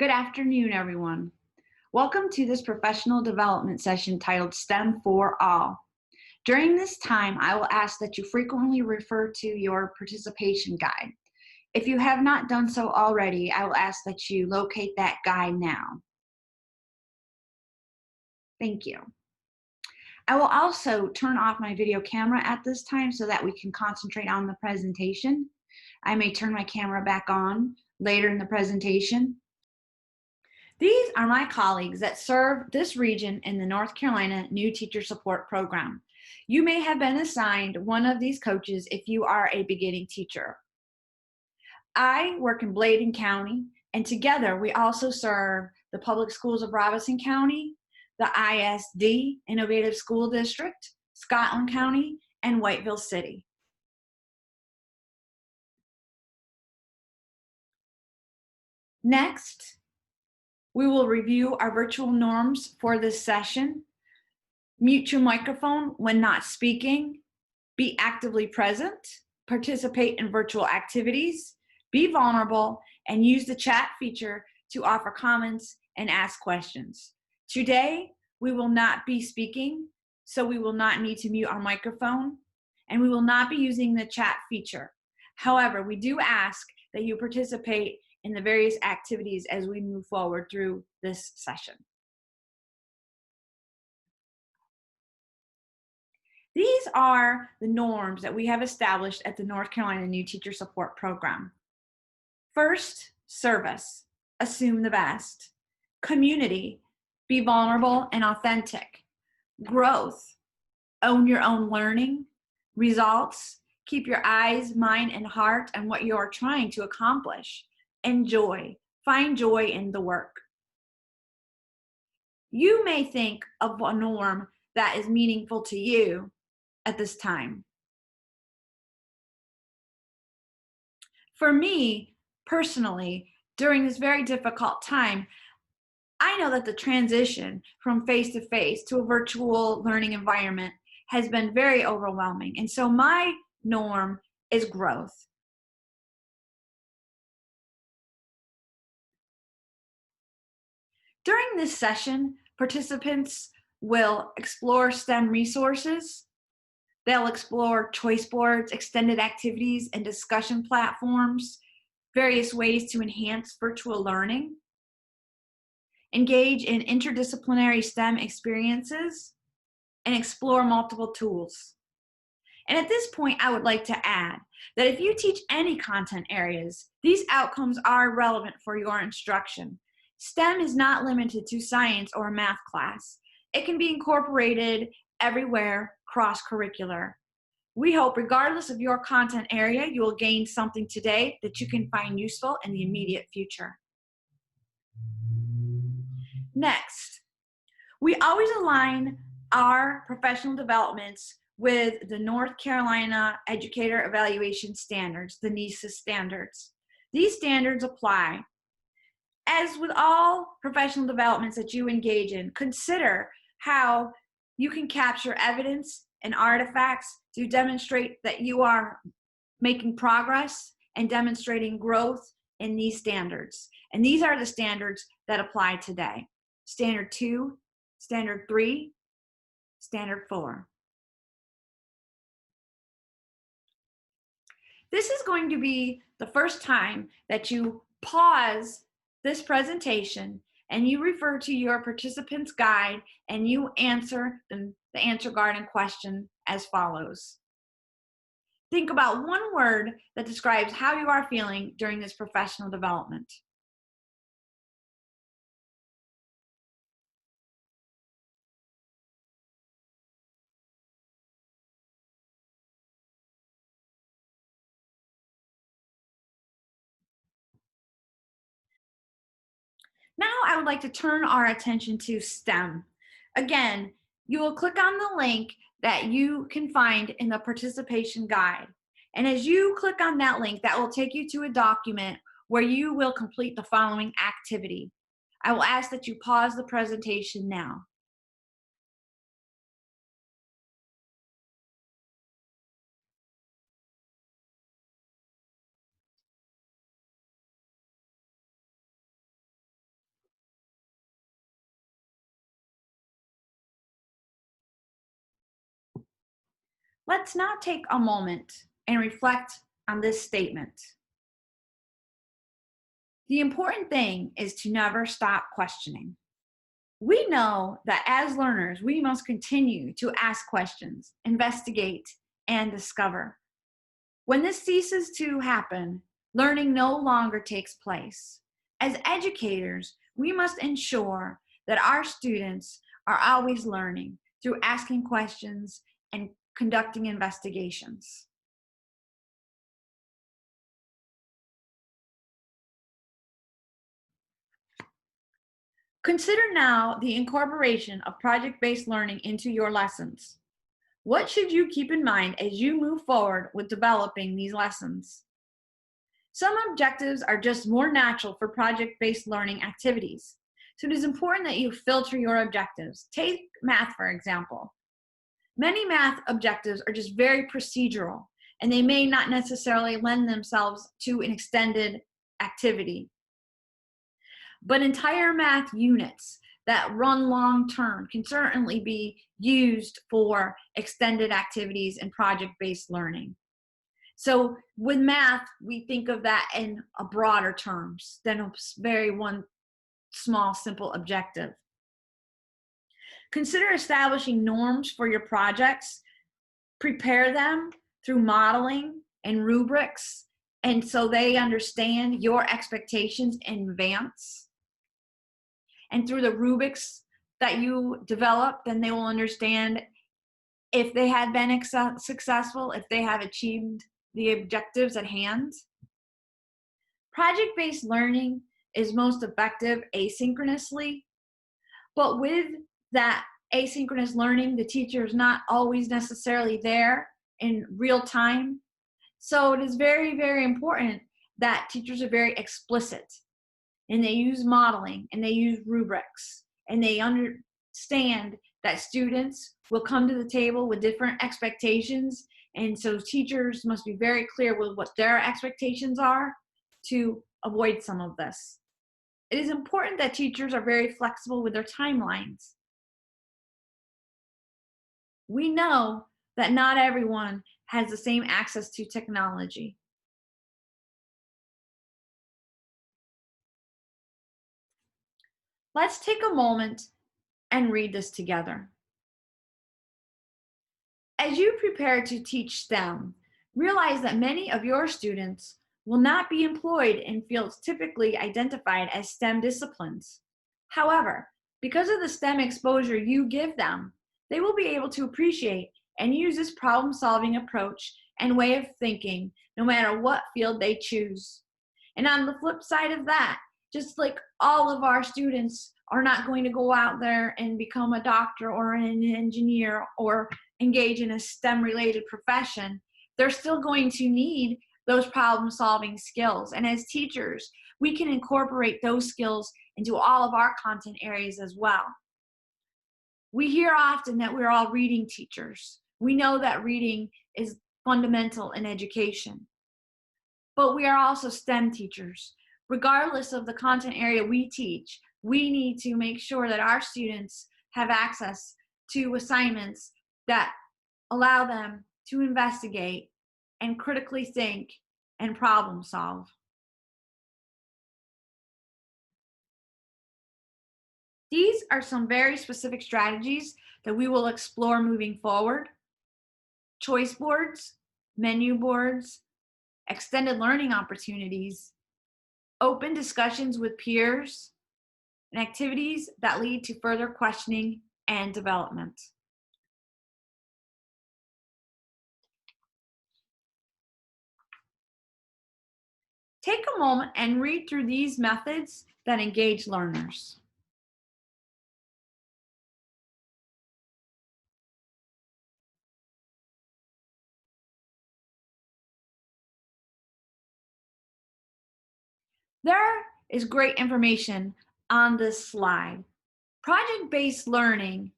Good afternoon, everyone. Welcome to this professional development session titled STEM for All. During this time, I will ask that you frequently refer to your participation guide. If you have not done so already, I will ask that you locate that guide now. Thank you. I will also turn off my video camera at this time so that we can concentrate on the presentation. I may turn my camera back on later in the presentation. These are my colleagues that serve this region in the North Carolina New Teacher Support Program. You may have been assigned one of these coaches if you are a beginning teacher. I work in Bladen County, and together we also serve the public schools of Robeson County, the ISD Innovative School District, Scotland County, and Whiteville City. Next, we will review our virtual norms for this session. Mute your microphone when not speaking. Be actively present. Participate in virtual activities. Be vulnerable and use the chat feature to offer comments and ask questions. Today, we will not be speaking, so we will not need to mute our microphone, and we will not be using the chat feature. However, we do ask that you participate in the various activities as we move forward through this session. These are the norms that we have established at the North Carolina New Teacher Support Program. First, service, assume the best. Community, be vulnerable and authentic. Growth, own your own learning. Results, keep your eyes, mind, and heart on what you are trying to accomplish. Enjoy, find joy in the work. You may think of a norm that is meaningful to you at this time. For me, personally, during this very difficult time, I know that the transition from face-to-face to a virtual learning environment has been very overwhelming. And so my norm is growth. During this session, participants will explore STEM resources. They'll explore choice boards, extended activities, and discussion platforms, various ways to enhance virtual learning, engage in interdisciplinary STEM experiences, and explore multiple tools. And at this point, I would like to add that if you teach any content areas, these outcomes are relevant for your instruction. STEM is not limited to science or a math class. It can be incorporated everywhere, cross-curricular. We hope, regardless of your content area, you will gain something today that you can find useful in the immediate future. Next, we always align our professional developments with the North Carolina Educator Evaluation Standards, the NCERA Standards. These standards apply. As with all professional developments that you engage in, consider how you can capture evidence and artifacts to demonstrate that you are making progress and demonstrating growth in these standards. And these are the standards that apply today. Standard 2, Standard 3, Standard 4. This is going to be the first time that you pause this presentation and you refer to your participant's guide and you answer the answer garden question as follows. Think about one word that describes how you are feeling during this professional development. Now I would like to turn our attention to STEM. Again, you will click on the link that you can find in the participation guide. And as you click on that link, that will take you to a document where you will complete the following activity. I will ask that you pause the presentation now. Let's now take a moment and reflect on this statement. The important thing is to never stop questioning. We know that as learners, we must continue to ask questions, investigate, and discover. When this ceases to happen, learning no longer takes place. As educators, we must ensure that our students are always learning through asking questions and conducting investigations. Consider now the incorporation of project-based learning into your lessons. What should you keep in mind as you move forward with developing these lessons? Some objectives are just more natural for project-based learning activities, so it is important that you filter your objectives. Take math, for example. Many math objectives are just very procedural, and they may not necessarily lend themselves to an extended activity. But entire math units that run long-term can certainly be used for extended activities and project-based learning. So with math, we think of that in a broader terms than a very one small, simple objective. Consider establishing norms for your projects. Prepare them through modeling and rubrics, and so they understand your expectations in advance. And through the rubrics that you develop, then they will understand if they have been successful, if they have achieved the objectives at hand. Project-based learning is most effective asynchronously, but with that asynchronous learning, the teacher is not always necessarily there in real time. So it is very, very important that teachers are very explicit, and they use modeling, and they use rubrics, and they understand that students will come to the table with different expectations, and so teachers must be very clear with what their expectations are to avoid some of this. It is important that teachers are very flexible with their timelines. We know that not everyone has the same access to technology. Let's take a moment and read this together. As you prepare to teach STEM, realize that many of your students will not be employed in fields typically identified as STEM disciplines. However, because of the STEM exposure you give them, they will be able to appreciate and use this problem-solving approach and way of thinking no matter what field they choose. And on the flip side of that, just like all of our students are not going to go out there and become a doctor or an engineer or engage in a STEM-related profession, they're still going to need those problem-solving skills. And as teachers, we can incorporate those skills into all of our content areas as well. We hear often that we're all reading teachers. We know that reading is fundamental in education. But we are also STEM teachers. Regardless of the content area we teach, we need to make sure that our students have access to assignments that allow them to investigate and critically think and problem solve. These are some very specific strategies that we will explore moving forward. Choice boards, menu boards, extended learning opportunities, open discussions with peers, and activities that lead to further questioning and development. Take a moment and read through these methods that engage learners. There is great information on this slide. Project-based learning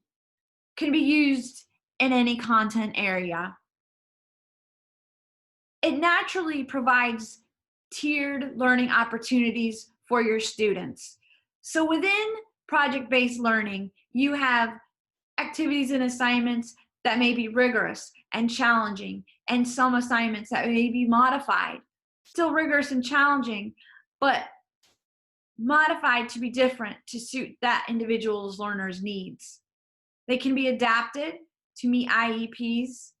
can be used in any content area. It naturally provides tiered learning opportunities for your students. So within project-based learning, you have activities and assignments that may be rigorous and challenging, and some assignments that may be modified, still rigorous and challenging, but modified to be different to suit that individual's learner's needs. They can be adapted to meet IEPs,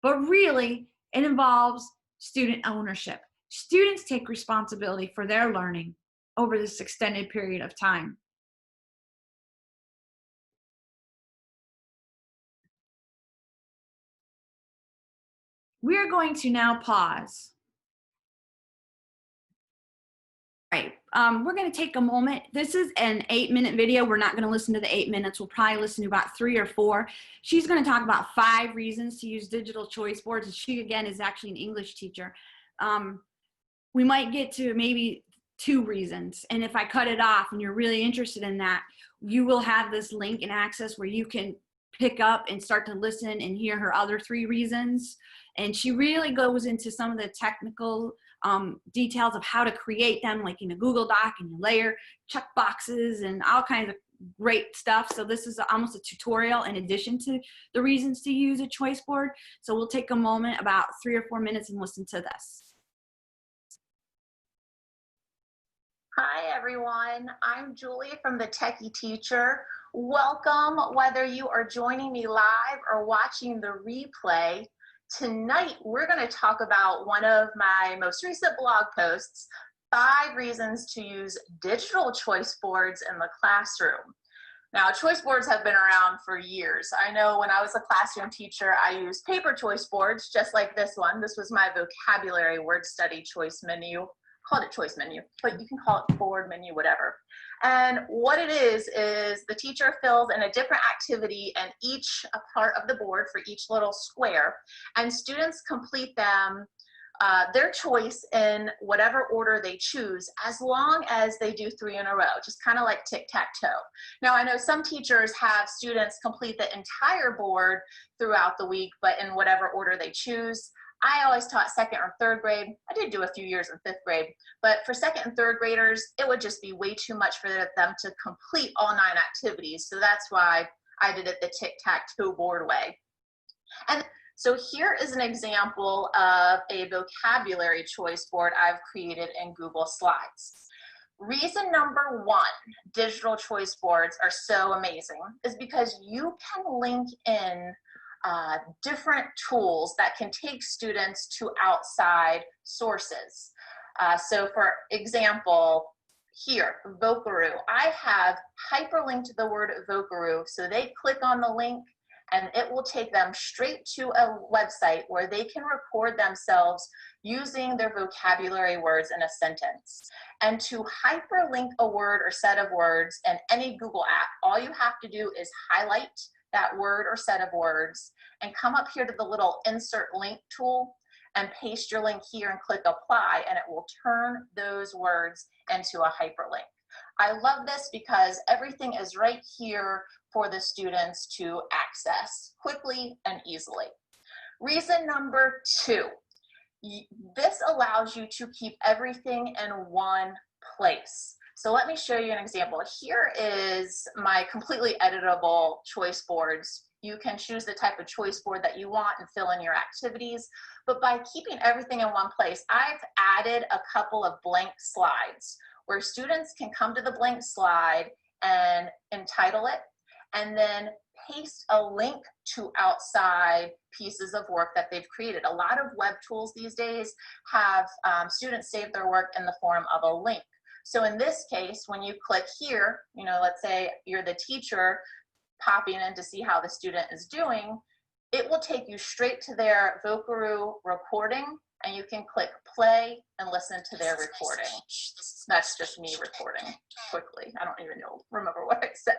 but really it involves student ownership. Students take responsibility for their learning over this extended period of time. We are going to now pause. Right. We're going to take a moment. This is an 8-minute video. We're not going to listen to the 8 minutes. We'll probably listen to about 3 or 4. She's going to talk about 5 reasons to use digital choice boards. And she, again, is actually an English teacher. We might get to maybe 2 reasons. And if I cut it off and you're really interested in that, you will have this link and access where you can pick up and start to listen and hear her other 3 reasons. And she really goes into some of the technical details of how to create them, like in a Google Doc, and you layer check boxes and all kinds of great stuff. So this is almost a tutorial in addition to the reasons to use a choice board. So we'll take a moment, about 3 or 4 minutes, and listen to this. Hi everyone, I'm Julie from the Techie Teacher. Welcome, whether you are joining me live or watching the replay. Tonight, we're going to talk about one of my most recent blog posts, 5 reasons to use digital choice boards in the classroom. Now, choice boards have been around for years. I know when I was a classroom teacher, I used paper choice boards, just like this one. This was my vocabulary word study choice menu. Called it choice menu, but you can call it board menu, whatever. And what it is the teacher fills in a different activity in each part of the board for each little square, and students complete them, their choice in whatever order they choose, as long as they do 3 in a row, just kind of like Tic Tac Toe. Now, I know some teachers have students complete the entire board throughout the week, but in whatever order they choose. I always taught 2nd or 3rd grade. I did do a few years in 5th grade, but for 2nd and 3rd graders, it would just be way too much for them to complete all 9 activities. So that's why I did it the tic-tac-toe board way. And so here is an example of a vocabulary choice board I've created in Google Slides. Reason number 1, digital choice boards are so amazing, is because you can link in different tools that can take students to outside sources. So for example, here, Vocaroo, I have hyperlinked the word Vocaroo, so they click on the link and it will take them straight to a website where they can record themselves using their vocabulary words in a sentence. And to hyperlink a word or set of words in any Google app, all you have to do is highlight that word or set of words and come up here to the little insert link tool and paste your link here and click apply, and it will turn those words into a hyperlink. I love this because everything is right here for the students to access quickly and easily. Reason number 2, this allows you to keep everything in one place. So let me show you an example. Here is my completely editable choice boards. You can choose the type of choice board that you want and fill in your activities. But by keeping everything in one place, I've added a couple of blank slides where students can come to the blank slide and entitle it, and then paste a link to outside pieces of work that they've created. A lot of web tools these days have students save their work in the form of a link. So in this case, when you click here, let's say you're the teacher popping in to see how the student is doing, it will take you straight to their Vocaroo recording, and you can click play and listen to their recording. That's just me recording quickly. I don't even remember what I said.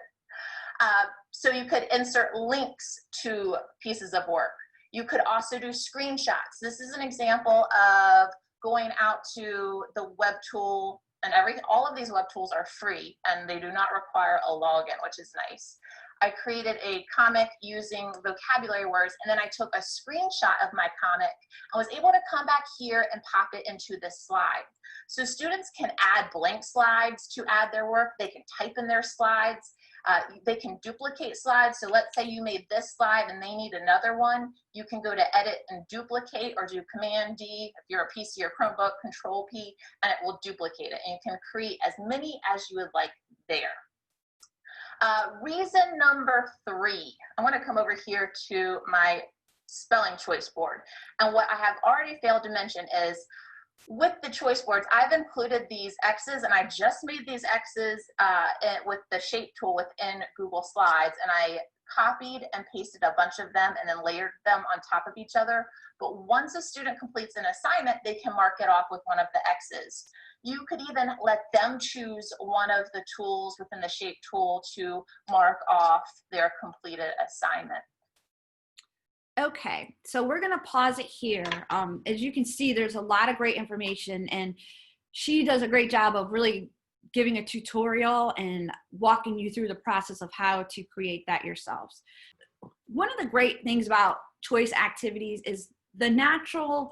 So you could insert links to pieces of work. You could also do screenshots. This is an example of going out to the web tool, and all of these web tools are free and they do not require a login, which is nice. I created a comic using vocabulary words, and then I took a screenshot of my comic. I was able to come back here and pop it into this slide. So students can add blank slides to add their work. They can type in their slides. They can duplicate slides. So let's say you made this slide and they need another one. You can go to edit and duplicate, or do Command D if you're a PC or Chromebook, Control P, and it will duplicate it. And you can create as many as you would like there. Reason number 3, I want to come over here to my spelling choice board. And what I have already failed to mention is, with the choice boards, I've included these X's, and I just made these X's with the shape tool within Google Slides, and I copied and pasted a bunch of them and then layered them on top of each other. But once a student completes an assignment, they can mark it off with one of the X's. You could even let them choose one of the tools within the shape tool to mark off their completed assignment. Okay, so we're going to pause it here. As you can see, there's a lot of great information, and she does a great job of really giving a tutorial and walking you through the process of how to create that yourselves. One of the great things about choice activities is the natural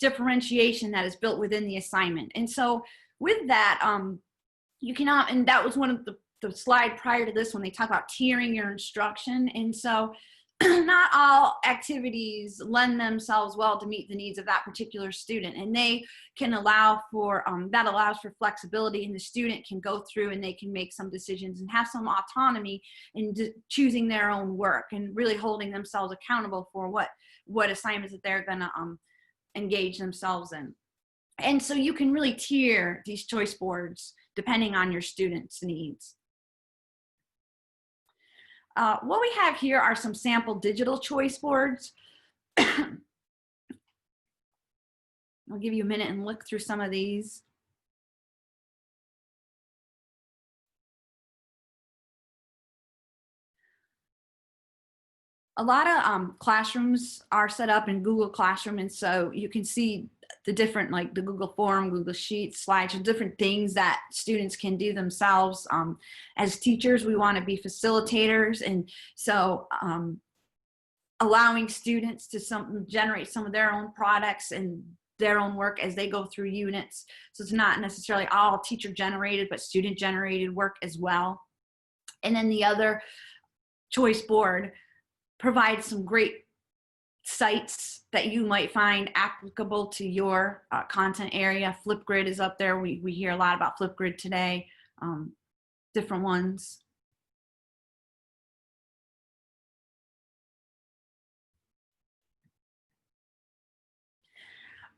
differentiation that is built within the assignment. And so with that, you cannot, and that was one of the slide prior to this when they talk about tiering your instruction. And so not all activities lend themselves well to meet the needs of that particular student, and they can allow for that allows for flexibility, and the student can go through and they can make some decisions and have some autonomy in choosing their own work and really holding themselves accountable for what assignments that they're going to engage themselves in. And so you can really tier these choice boards depending on your students' needs. What we have here are some sample digital choice boards. I'll give you a minute and look through some of these. A lot of classrooms are set up in Google Classroom, and so you can see the different, like the Google Form, Google Sheets, slides, different things that students can do themselves. As teachers, we want to be facilitators, and so allowing students to generate some of their own products and their own work as they go through units. So it's not necessarily all teacher generated, but student generated work as well. And then the other choice board provides some great sites that you might find applicable to your content area. Flipgrid is up there. We hear a lot about Flipgrid today, different ones.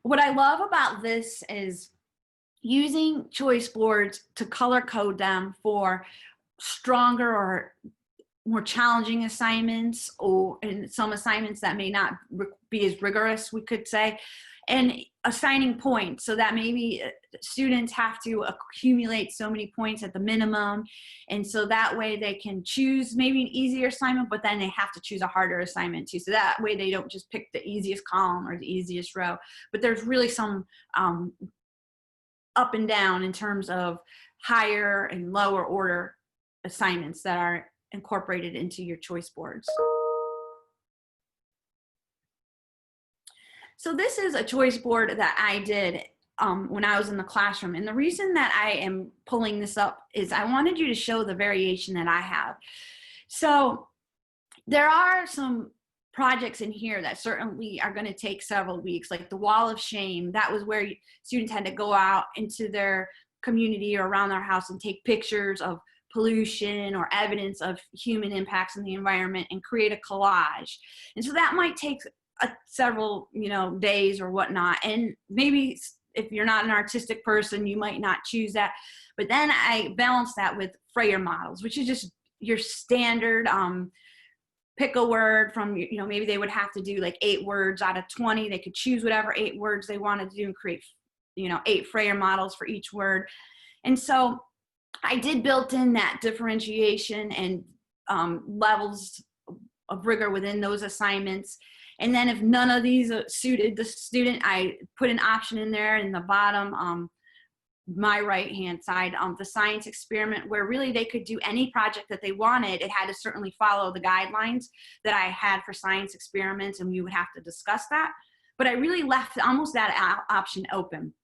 What I love about this is using choice boards to color code them for stronger or more challenging assignments, or in some assignments that may not be as rigorous, we could say, and assigning points so that maybe students have to accumulate so many points at the minimum, and so that way they can choose maybe an easier assignment, but then they have to choose a harder assignment too, so that way they don't just pick the easiest column or the easiest row, but there's really some up and down in terms of higher and lower order assignments that are incorporated into your choice boards. So this is a choice board that I did when I was in the classroom. And the reason that I am pulling this up is I wanted you to show the variation that I have. So there are some projects in here that certainly are going to take several weeks, like the Wall of Shame. That was where students had to go out into their community or around their house and take pictures of pollution or evidence of human impacts in the environment and create a collage. And so that might take several, days or whatnot. And maybe if you're not an artistic person, you might not choose that. But then I balance that with Frayer models, which is just your standard, pick a word from, maybe they would have to do like 8 words out of 20. They could choose whatever 8 words they wanted to do and create, 8 Frayer models for each word. And so I did built in that differentiation and levels of rigor within those assignments. And then if none of these suited the student, I put an option in there in the bottom my right-hand side, the science experiment, where really they could do any project that they wanted. It had to certainly follow the guidelines that I had for science experiments, and we would have to discuss that. But I really left almost that option open.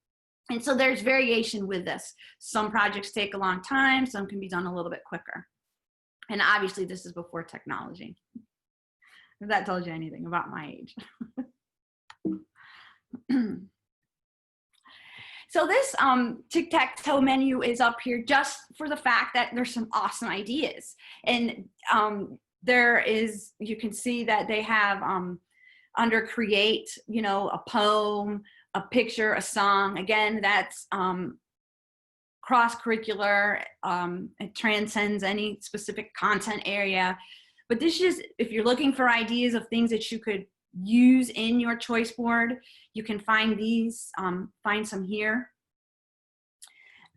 And so there's variation with this. Some projects take a long time, some can be done a little bit quicker. And obviously this is before technology. If that tells you anything about my age. So this Tic Tac Toe menu is up here just for the fact that there's some awesome ideas. And there is, you can see that they have under create, you know, a poem, a picture, a song. Again, that's cross-curricular. It transcends any specific content area. But this is, if you're looking for ideas of things that you could use in your choice board, you can find these, find some here.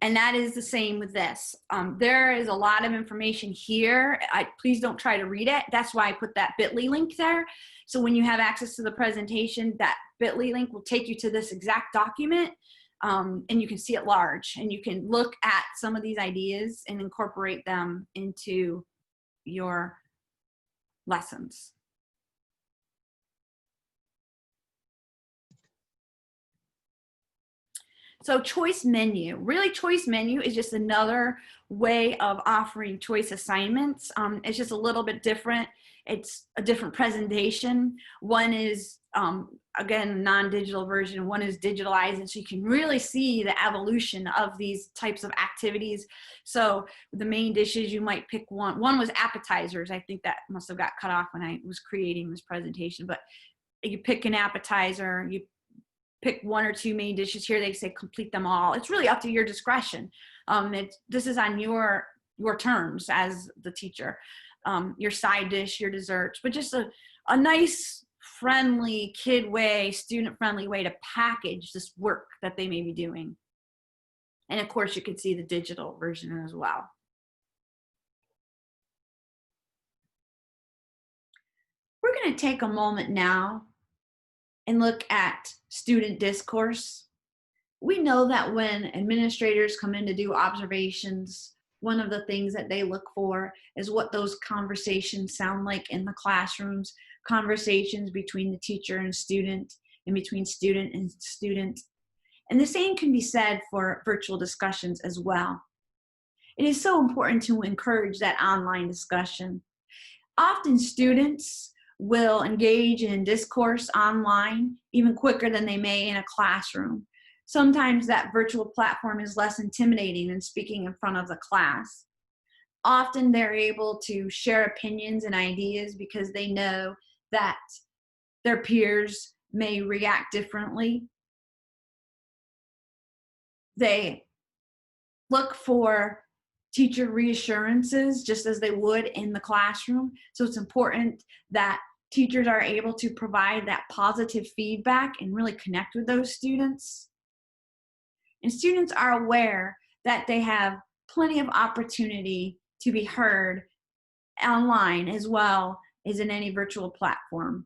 And that is the same with this. There is a lot of information here. Please don't try to read it. That's why I put that bit.ly link there. So when you have access to the presentation, that bit.ly link will take you to this exact document, and you can see it large. And you can look at some of these ideas and incorporate them into your lessons. So choice menu, really choice menu is just another way of offering choice assignments. It's just a little bit different. It's a different presentation. One is, again, non-digital version. One is digitalized, and so you can really see the evolution of these types of activities. So the main dishes, you might pick one. One was appetizers. I think that must have got cut off when I was creating this presentation, but you pick an appetizer, you pick one or two main dishes. Here they say complete them all. It's really up to your discretion. This is on your terms as the teacher. Your side dish, your desserts, but just a nice, friendly, kid way, student-friendly way to package this work that they may be doing. And of course, you can see the digital version as well. We're going to take a moment now and look at student discourse. We know that when administrators come in to do observations, one of the things that they look for is what those conversations sound like in the classrooms, conversations between the teacher and student, and between student and student. And the same can be said for virtual discussions as well. It is so important to encourage that online discussion. Often students will engage in discourse online even quicker than they may in a classroom. Sometimes that virtual platform is less intimidating than speaking in front of the class. Often they're able to share opinions and ideas because they know that their peers may react differently. They look for teacher reassurances just as they would in the classroom. So it's important that teachers are able to provide that positive feedback and really connect with those students. And students are aware that they have plenty of opportunity to be heard online as well as in any virtual platform.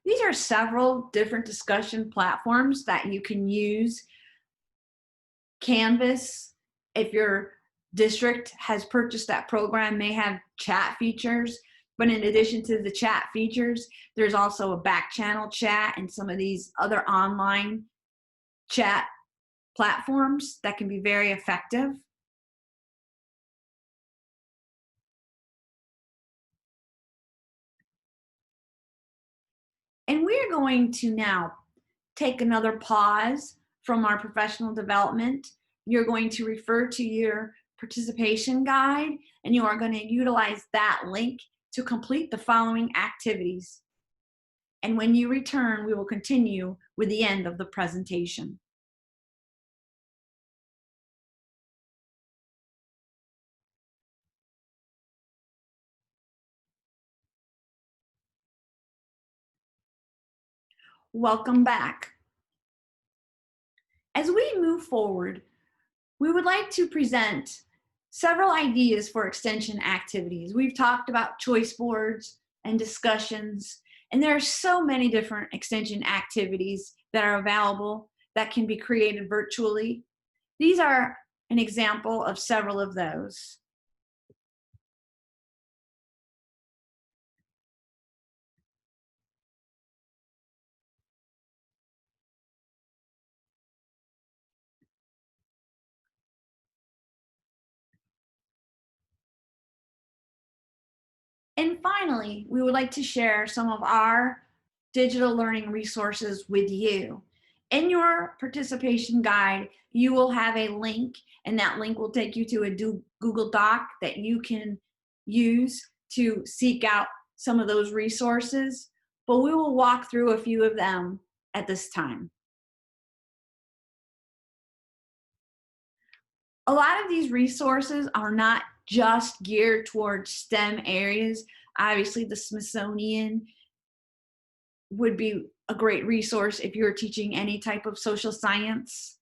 These are several different discussion platforms that you can use. Canvas, if your district has purchased that program, may have chat features, but in addition to the chat features, there's also a back channel chat and some of these other online chat platforms that can be very effective. And we're going to now take another pause from our professional development. You're going to refer to your participation guide, and you are going to utilize that link to complete the following activities. And when you return, we will continue with the end of the presentation. Welcome back. As we move forward, we would like to present several ideas for extension activities. We've talked about choice boards and discussions, And there are so many different extension activities that are available that can be created virtually. These are an example of several of those. And finally, we would like to share some of our digital learning resources with you. In your participation guide, you will have a link, and that link will take you to a Google Doc that you can use to seek out some of those resources. But we will walk through a few of them at this time. A lot of these resources are not just geared towards STEM areas. Obviously, the Smithsonian would be a great resource if you're teaching any type of social science.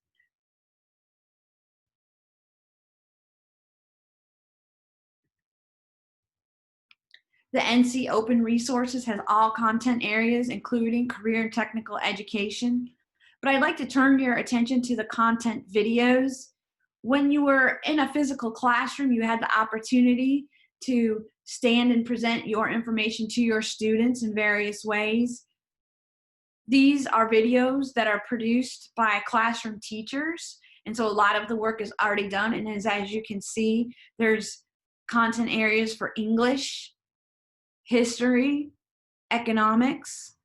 The NC Open Resources has all content areas, including career and technical education. But I'd like to turn your attention to the content videos. When you were in a physical classroom, you had the opportunity to stand and present your information to your students in various ways. These are videos that are produced by classroom teachers, and so a lot of the work is already done. And as you can see, there's content areas for English, history, economics.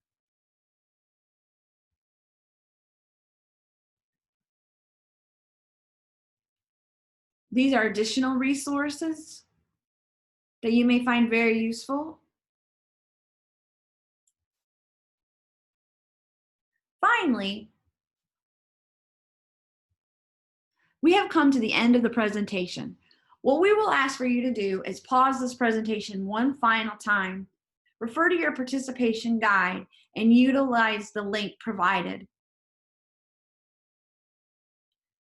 These are additional resources that you may find very useful. Finally, we have come to the end of the presentation. What we will ask for you to do is pause this presentation one final time, refer to your participation guide, and utilize the link provided.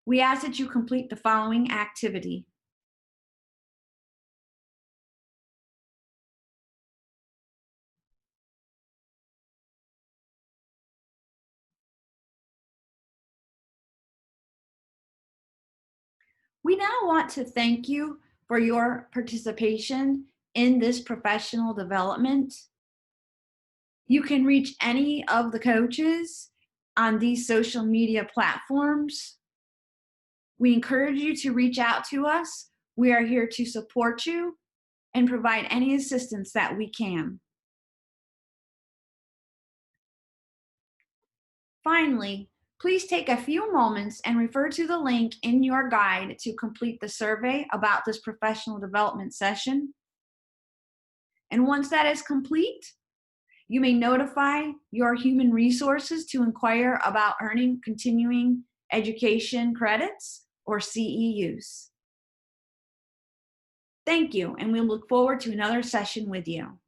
We ask that you complete the following activity. We now want to thank you for your participation in this professional development. You can reach any of the coaches on these social media platforms. We encourage you to reach out to us. We are here to support you and provide any assistance that we can. Finally, please take a few moments and refer to the link in your guide to complete the survey about this professional development session. And once that is complete, you may notify your human resources to inquire about earning continuing education credits or CEUs. Thank you, and we look forward to another session with you.